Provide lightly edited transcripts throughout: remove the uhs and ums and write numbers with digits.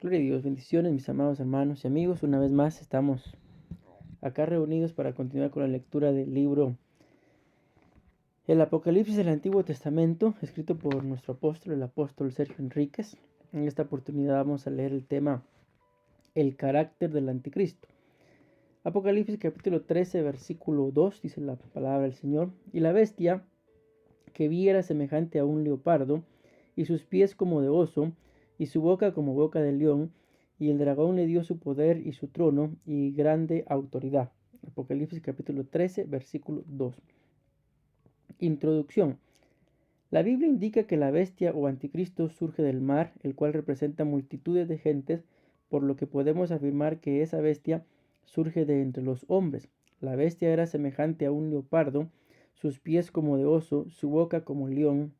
Gloria a Dios, bendiciones mis amados hermanos y amigos. Una vez más estamos acá reunidos para continuar con la lectura del libro El Apocalipsis del Antiguo Testamento, escrito por nuestro apóstol, el apóstol Sergio Enríquez. En esta oportunidad vamos a leer el tema El carácter del anticristo. Apocalipsis capítulo 13, versículo 2, dice la palabra del Señor: Y la bestia que vi era semejante a un leopardo, y sus pies como de oso, y su boca como boca de león, y el dragón le dio su poder y su trono y grande autoridad. Apocalipsis capítulo 13, versículo 2. Introducción. La Biblia indica que la bestia o anticristo surge del mar, el cual representa multitudes de gentes, por lo que podemos afirmar que esa bestia surge de entre los hombres. La bestia era semejante a un leopardo, sus pies como de oso, su boca como león.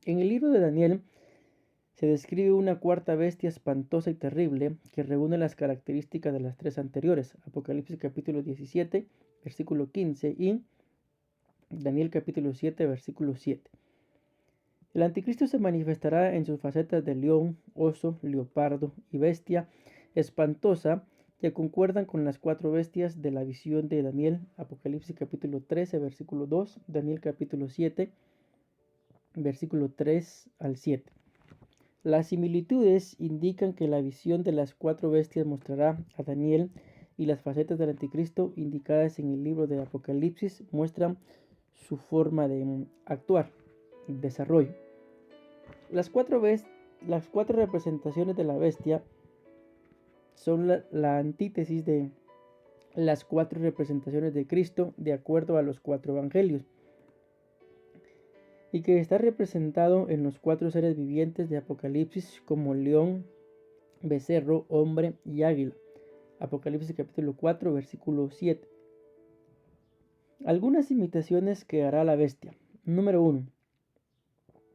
En el libro de Daniel se describe una cuarta bestia espantosa y terrible que reúne las características de las tres anteriores. Apocalipsis capítulo 17, versículo 15 y Daniel capítulo 7, versículo 7. El anticristo se manifestará en sus facetas de león, oso, leopardo y bestia espantosa que concuerdan con las cuatro bestias de la visión de Daniel. Apocalipsis capítulo 13, versículo 2, Daniel capítulo 7, versículo 3 al 7. Las similitudes indican que la visión de las cuatro bestias mostrará a Daniel, y las facetas del anticristo indicadas en el libro de Apocalipsis muestran su forma de actuar, desarrollo. Las cuatro representaciones de la bestia son la antítesis de las cuatro representaciones de Cristo de acuerdo a los cuatro evangelios, y que está representado en los cuatro seres vivientes de Apocalipsis como león, becerro, hombre y águila. Apocalipsis capítulo 4, versículo 7. Algunas imitaciones que hará la bestia. Número 1.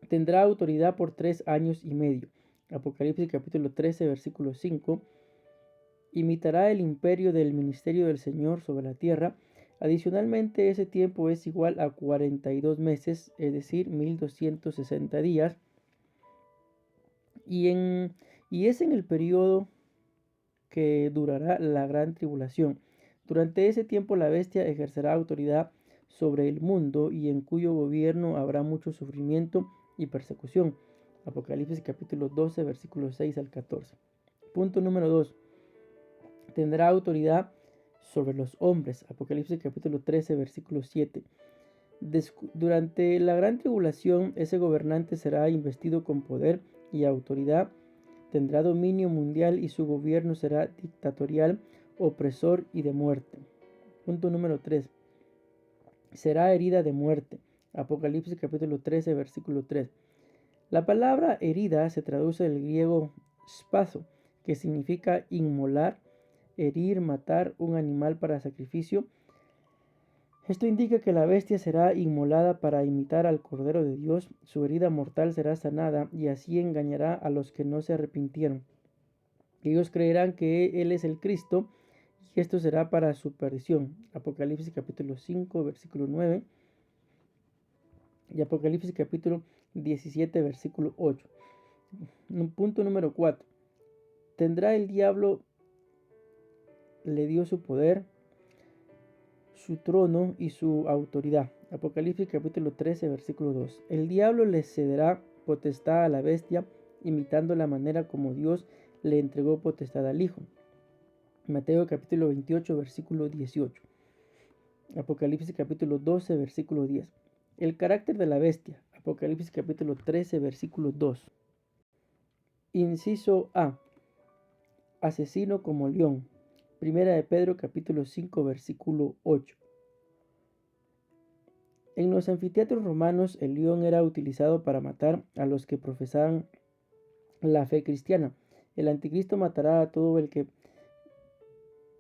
Tendrá autoridad por 3 años y medio. Apocalipsis capítulo 13, versículo 5. Imitará el imperio del ministerio del Señor sobre la tierra. Adicionalmente, ese tiempo es igual a 42 meses, es decir, 1260 días. Y es en el periodo que durará la gran tribulación. Durante ese tiempo la bestia ejercerá autoridad sobre el mundo, y en cuyo gobierno habrá mucho sufrimiento y persecución. Apocalipsis capítulo 12, versículos 6 al 14. Punto número 2. Tendrá autoridad sobre los hombres. Apocalipsis capítulo 13, versículo 7. Durante la gran tribulación, ese gobernante será investido con poder y autoridad, tendrá dominio mundial y su gobierno será dictatorial, opresor y de muerte. Punto número 3. Será herida de muerte. Apocalipsis capítulo 13, versículo 3. La palabra herida se traduce del griego spazo, que significa inmolar, herir, matar un animal para sacrificio. Esto indica que la bestia será inmolada para imitar al Cordero de Dios, su herida mortal será sanada y así engañará a los que no se arrepintieron. Ellos creerán que Él es el Cristo y esto será para su perdición. Apocalipsis capítulo 5, versículo 9 y Apocalipsis capítulo 17, versículo 8. Punto número 4. Tendrá el diablo, le dio su poder, su trono y su autoridad. Apocalipsis capítulo 13, versículo 2. El diablo le cederá potestad a la bestia, imitando la manera como Dios le entregó potestad al Hijo. Mateo capítulo 28, versículo 18. Apocalipsis capítulo 12, versículo 10. El carácter de la bestia. Apocalipsis capítulo 13, versículo 2. Inciso A. Asesino como león. Primera de Pedro capítulo 5, versículo 8. En los anfiteatros romanos el león era utilizado para matar a los que profesaban la fe cristiana. El anticristo matará a todo el que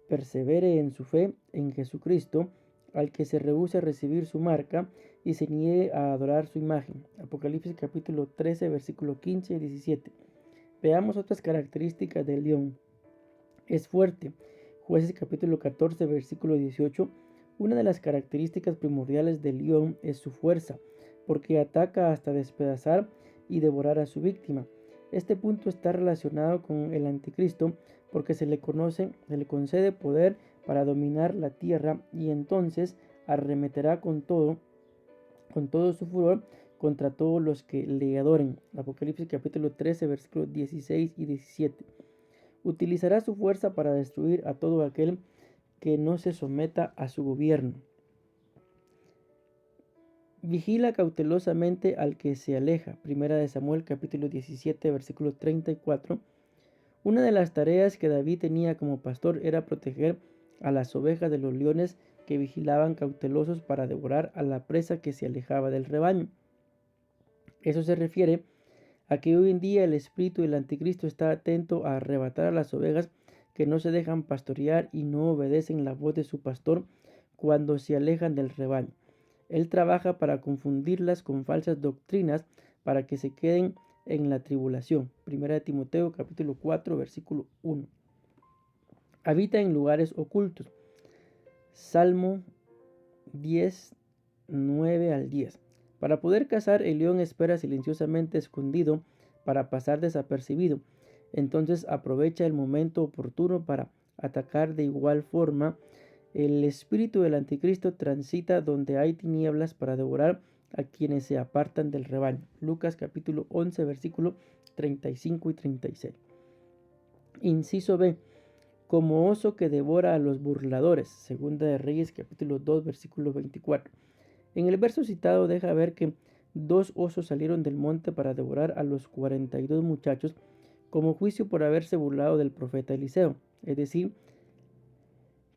persevere en su fe en Jesucristo, al que se rehúse a recibir su marca y se niegue a adorar su imagen. Apocalipsis capítulo 13, versículo 15 y 17. Veamos otras características del león. Es fuerte. Jueces capítulo 14, versículo 18. Una de las características primordiales del león es su fuerza, porque ataca hasta despedazar y devorar a su víctima. Este punto está relacionado con el anticristo porque se le concede poder para dominar la tierra y entonces arremeterá con todo su furor contra todos los que le adoren. Apocalipsis capítulo 13, versículos 16 y 17. Utilizará su fuerza para destruir a todo aquel que no se someta a su gobierno. Vigila cautelosamente al que se aleja. Primera de Samuel capítulo 17, versículo 34. Una de las tareas que David tenía como pastor era proteger a las ovejas de los leones que vigilaban cautelosos para devorar a la presa que se alejaba del rebaño. Eso se refiere a que hoy en día el espíritu del anticristo está atento a arrebatar a las ovejas que no se dejan pastorear y no obedecen la voz de su pastor cuando se alejan del rebaño. Él trabaja para confundirlas con falsas doctrinas para que se queden en la tribulación. Primera de Timoteo capítulo 4 versículo 1. Habita en lugares ocultos. Salmo 10, 9 al 10. Para poder cazar, el león espera silenciosamente escondido para pasar desapercibido. Entonces aprovecha el momento oportuno para atacar. De igual forma, el espíritu del anticristo transita donde hay tinieblas para devorar a quienes se apartan del rebaño. Lucas capítulo 11 versículo 35 y 36. Inciso B. Como oso que devora a los burladores. Segunda de Reyes capítulo 2 versículo 24. En el verso citado deja ver que 2 osos salieron del monte para devorar a los 42 muchachos como juicio por haberse burlado del profeta Eliseo. Es decir,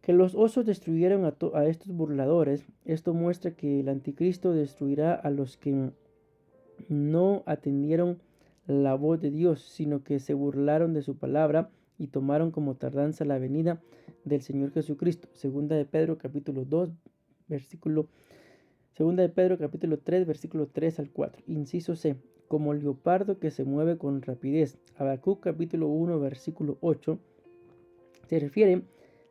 que los osos destruyeron a estos burladores. Esto muestra que el anticristo destruirá a los que no atendieron la voz de Dios, sino que se burlaron de su palabra y tomaron como tardanza la venida del Señor Jesucristo. Segunda de Pedro capítulo 2 versículo Segunda de Pedro capítulo 3 versículo 3 al 4. Inciso C. Como el leopardo que se mueve con rapidez. Habacuc capítulo 1 versículo 8. Se refiere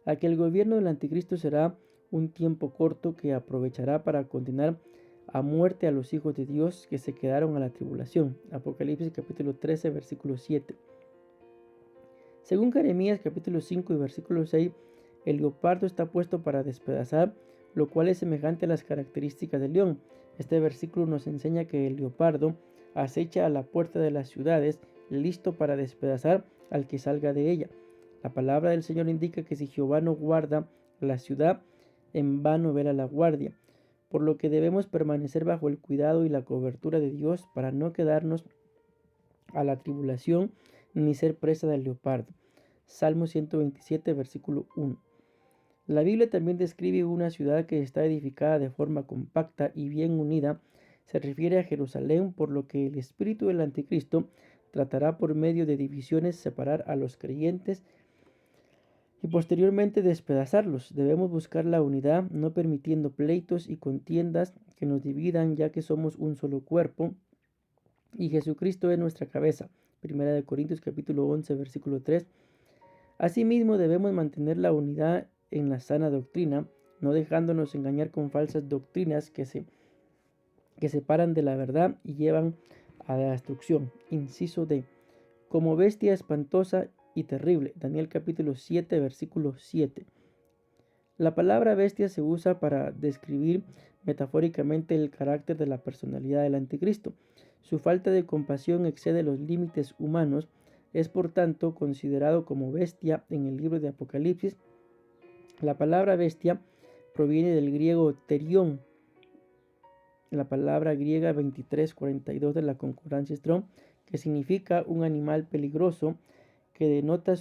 a que el gobierno del anticristo será un tiempo corto que aprovechará para condenar a muerte a los hijos de Dios que se quedaron a la tribulación. Apocalipsis capítulo 13 versículo 7. Según Jeremías capítulo 5 y versículo 6, el leopardo está puesto para despedazar, lo cual es semejante a las características del león. Este versículo nos enseña que el leopardo acecha a la puerta de las ciudades, listo para despedazar al que salga de ella. La palabra del Señor indica que si Jehová no guarda la ciudad, en vano vela la guardia, por lo que debemos permanecer bajo el cuidado y la cobertura de Dios para no quedarnos a la tribulación ni ser presa del leopardo. Salmo 127, versículo 1. La Biblia también describe una ciudad que está edificada de forma compacta y bien unida. Se refiere a Jerusalén, por lo que el espíritu del anticristo tratará por medio de divisiones separar a los creyentes y posteriormente despedazarlos. Debemos buscar la unidad, no permitiendo pleitos y contiendas que nos dividan, ya que somos un solo cuerpo y Jesucristo es nuestra cabeza. Primera de Corintios capítulo 11 versículo 3. Asimismo debemos mantener la unidad en la sana doctrina, no dejándonos engañar con falsas doctrinas que separan de la verdad y llevan a la destrucción. Inciso D. Como bestia espantosa y terrible. Daniel capítulo 7 versículo 7. La palabra bestia se usa para describir metafóricamente el carácter de la personalidad del anticristo. Su falta de compasión excede los límites humanos. Es por tanto considerado como bestia en el libro de Apocalipsis. La palabra bestia proviene del griego terión, la palabra griega 2342 de la concordancia Strong, que significa un animal peligroso, que denota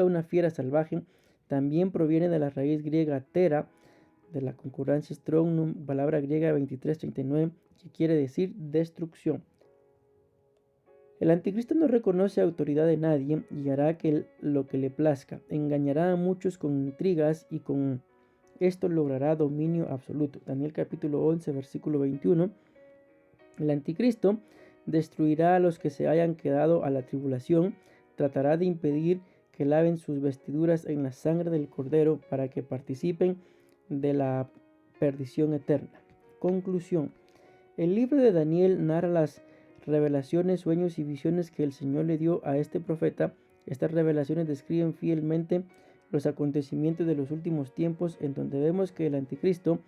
una fiera salvaje. También proviene de la raíz griega tera, de la concordancia Strong, palabra griega 2339, que quiere decir destrucción. El anticristo no reconoce autoridad de nadie y hará lo que le plazca. Engañará a muchos con intrigas y con esto logrará dominio absoluto. Daniel capítulo 11 versículo 21. El anticristo destruirá a los que se hayan quedado a la tribulación. Tratará de impedir que laven sus vestiduras en la sangre del Cordero para que participen de la perdición eterna. Conclusión. El libro de Daniel narra las revelaciones, sueños y visiones que el Señor le dio a este profeta. Estas revelaciones describen fielmente los acontecimientos de los últimos tiempos, en donde vemos que el anticristo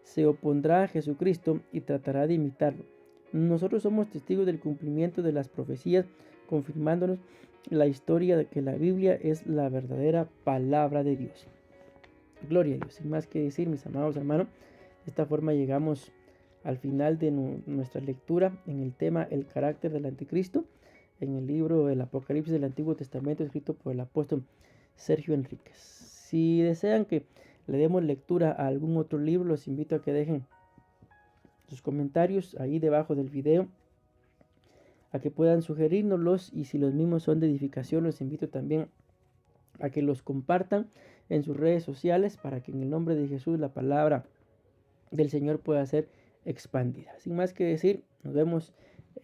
se opondrá a Jesucristo y tratará de imitarlo. Nosotros somos testigos del cumplimiento de las profecías, confirmándonos la historia de que la Biblia es la verdadera palabra de Dios. Gloria a Dios. Sin más que decir, mis amados hermanos, de esta forma llegamos al final de nuestra lectura en el tema El carácter del anticristo, en el libro del Apocalipsis del Antiguo Testamento, escrito por el apóstol Sergio Enríquez. Si desean que le demos lectura a algún otro libro, los invito a que dejen sus comentarios ahí debajo del video, a que puedan sugerirnoslos, y si los mismos son de edificación, los invito también a que los compartan en sus redes sociales, para que en el nombre de Jesús la palabra del Señor pueda ser expandida. Sin más que decir, nos vemos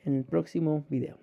en el próximo video.